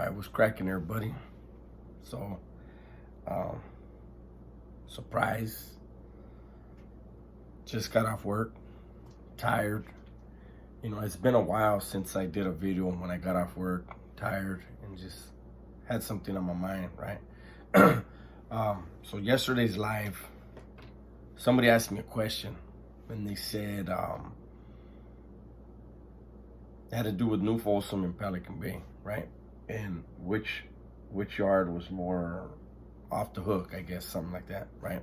I was cracking there, buddy. So, um, surprise. Just got off work, tired. It's been a while since I did a video when I got off work, tired, and just had something on my mind, right? So yesterday's live, somebody asked me a question, and they said it had to do with New Folsom and Pelican Bay, right? And which yard was more off the hook, I guess, something like that, right?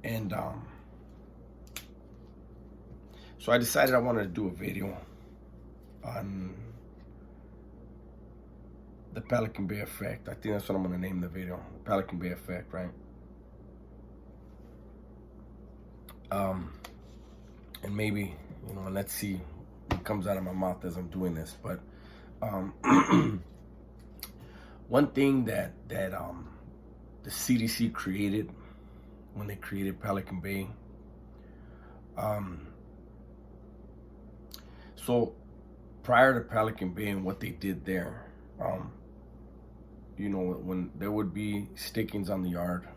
And so I decided I wanted to do a video on the Pelican Bay Effect. I think that's what I'm gonna name the video, Pelican Bay Effect, right? And maybe, let's see what comes out of my mouth as I'm doing this. But one thing that the CDC created when they created Pelican Bay, so prior to Pelican Bay and what they did there, when there would be stickings on the yard,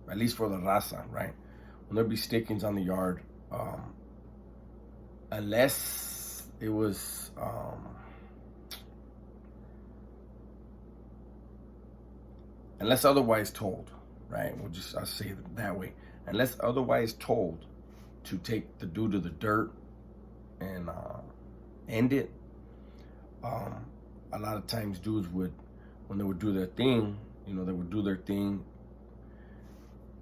at least for the raza, right? When there'd be stickings on the yard, unless it was, unless otherwise told, right? I'll say it that way. Unless otherwise told to take the dude to the dirt and end it. A lot of times dudes would, when they would do their thing, they would do their thing.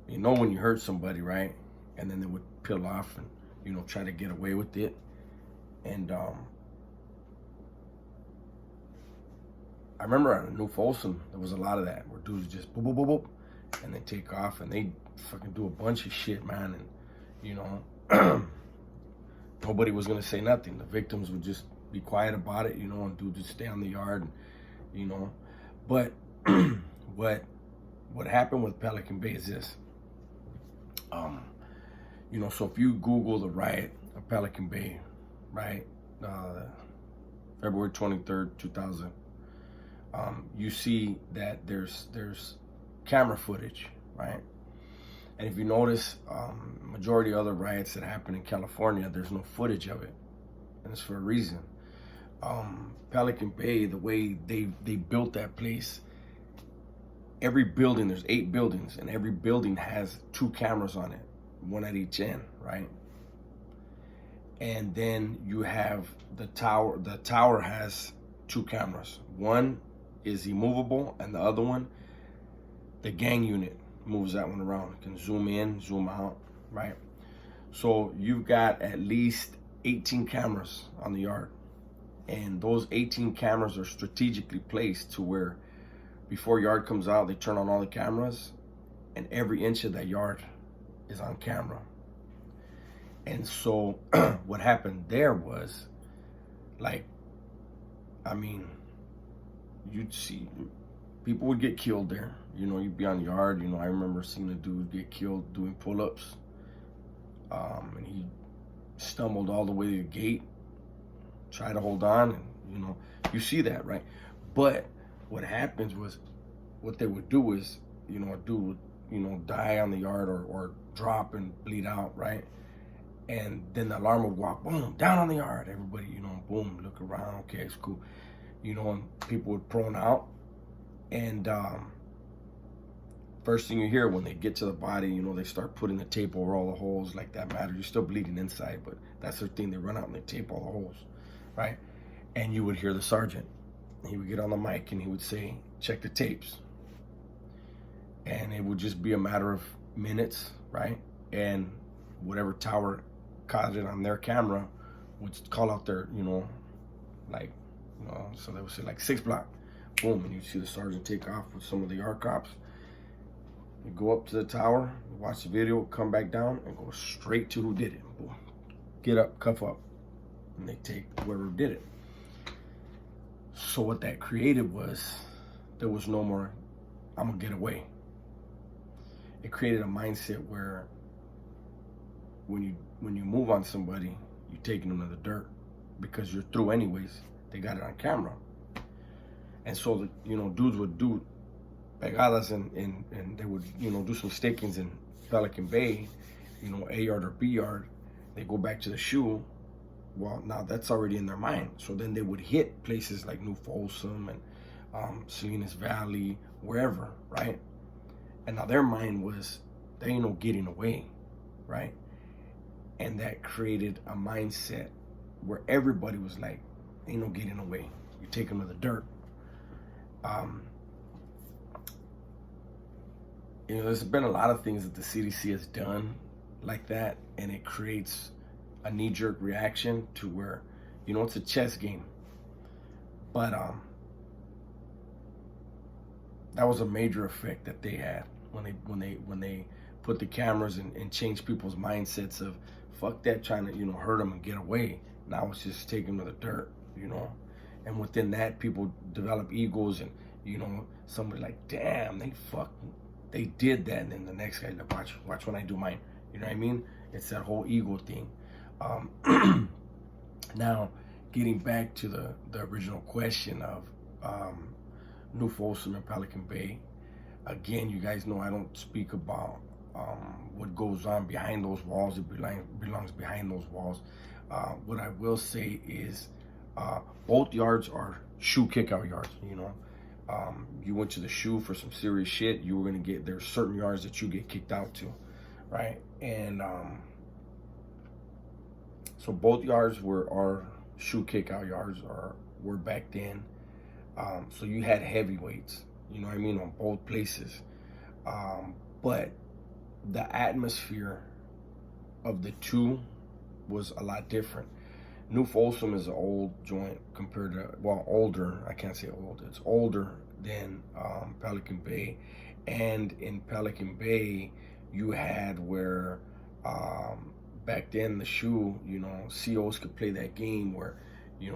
When you hurt somebody, right? And then they would peel off and, try to get away with it. And I remember on New Folsom, there was a lot of that, where dudes just boop, boop, boop, boop, and they take off and they fucking do a bunch of shit, man. And, nobody was gonna say nothing. The victims would just be quiet about it, and dudes would stay on the yard, But what happened with Pelican Bay is this. So if you Google the riot of Pelican Bay, right, February 23rd, 2000, you see that there's camera footage, right? And if you notice, majority of other riots that happen in California, there's no footage of it, and it's for a reason. Pelican Bay, the way they built that place, every building, there's 8 buildings, and every building has 2 cameras on it, one at each end, right? And then you have the tower. The tower has 2 cameras. One is immovable, and the other one, the gang unit, moves that one around. It can zoom in, zoom out, right? So you've got at least 18 cameras on the yard. And those 18 cameras are strategically placed to where before yard comes out, they turn on all the cameras, and every inch of that yard is on camera. And so what happened there was, you'd see people would get killed there. You'd be on the yard. I remember seeing a dude get killed doing pull-ups. And he stumbled all the way to the gate, tried to hold on, and, you see that, right? But what happens was, what they would do is, a dude would, die on the yard or drop and bleed out, right? And then the alarm would go off, boom, down on the yard. Everybody, boom, look around, okay, it's cool. And people would prone out. And first thing you hear when they get to the body, they start putting the tape over all the holes. Like, that matter. You're still bleeding inside, but that's their thing. They run out and they tape all the holes, right? And you would hear the sergeant. He would get on the mic and he would say, check the tapes. And it would just be a matter of minutes, right? And whatever tower caught it on their camera would call out their, so they would say, 6 block. Boom, and you see the sergeant take off with some of the yard cops. You go up to the tower, watch the video, come back down, and go straight to who did it. Boom. Get up, cuff up. And they take whoever did it. So what that created was, there was no more, I'm gonna get away. It created a mindset where when you move on somebody, you're taking them to the dirt because you're through anyways. They got it on camera. And so, dudes would do pegadas and they would, do some stakings in Pelican Bay, A yard or B yard. They go back to the shoe. Well, now that's already in their mind. So then they would hit places like New Folsom and Salinas Valley, wherever, right? And now their mind was, there ain't no getting away, right? And that created a mindset where everybody was like, ain't no getting away. You take them to the dirt. There's been a lot of things that the CDC has done like that, and it creates a knee-jerk reaction to where, it's a chess game. But that was a major effect that they had when they put the cameras and changed people's mindsets of fuck that, trying to hurt them and get away. Now it's just taking them to the dirt, And within that, people develop egos, and somebody like, damn, they did that, and then the next guy like, watch when I do mine. You know what I mean? It's that whole ego thing. Now, getting back to the original question of New Folsom and Pelican Bay. Again, you guys know I don't speak about what goes on behind those walls. It belongs behind those walls. What I will say is both yards are shoe kickout yards. You went to the shoe for some serious shit, you were gonna there's certain yards that you get kicked out to, right? And so both yards are shoe kickout yards, were back then. So you had heavyweights, on both places. But the atmosphere of the two was a lot different. New Folsom is an old joint compared to, older. I can't say old. It's older than Pelican Bay. And in Pelican Bay, you had where back then the shoe, COs could play that game where,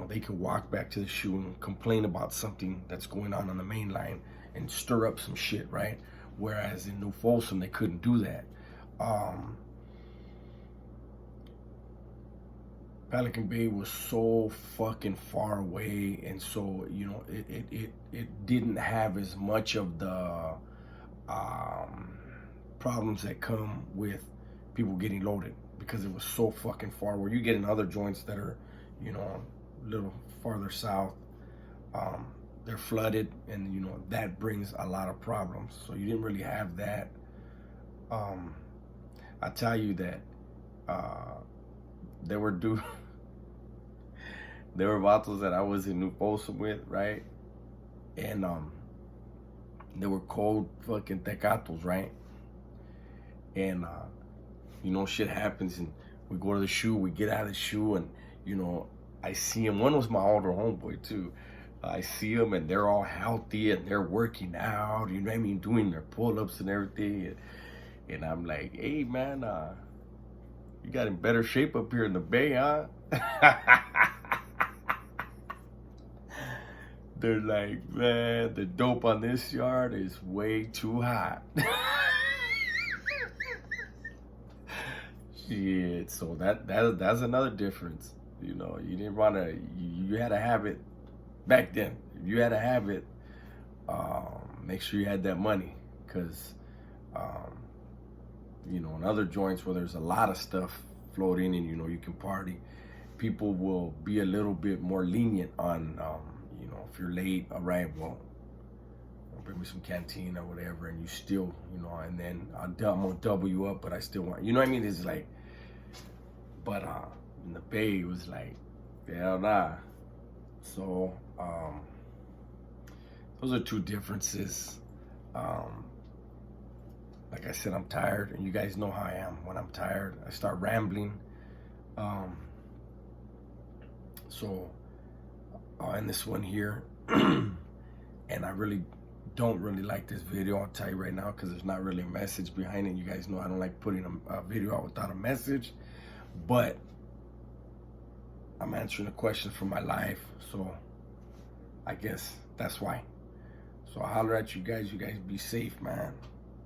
they could walk back to the shoe and complain about something that's going on the main line and stir up some shit, right? Whereas in New Folsom, they couldn't do that. Pelican Bay was so fucking far away, and so it didn't have as much of the problems that come with people getting loaded, because it was so fucking far. Where you get in other joints that are a little farther south, they're flooded, and that brings a lot of problems. So you didn't really have that. I tell you that there were vatos that I was in New Folsom with, right? And they were cold fucking tecatos, right? And shit happens, and we go to the shoe, we get out of the shoe, and I see him. One was my older homeboy too. I see them, and they're all healthy, and they're working out, doing their pull-ups and everything. And I'm like, hey man, you got in better shape up here in the Bay, huh? They're like, man, the dope on this yard is way too hot. Shit, so that's another difference. You didn't want to, you had to have it back then. You had to have it, make sure you had that money, because in other joints where there's a lot of stuff floating and you can party, people will be a little bit more lenient on if you're late, all right, well, bring me some canteen or whatever, and you still, and then I'm gonna double you up, but I still want, It's like, but in the Bay, it was like, hell nah. So those are two differences. Like I said, I'm tired, and you guys know how I am. When I'm tired, I start rambling. So I'll end this one here. And I really don't like this video, I'll tell you right now, because there's not really a message behind it. You guys know I don't like putting a video out without a message, but I'm answering a question from my life, so I guess that's why. So I'll holler at you guys. You guys be safe, man.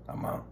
I'm out.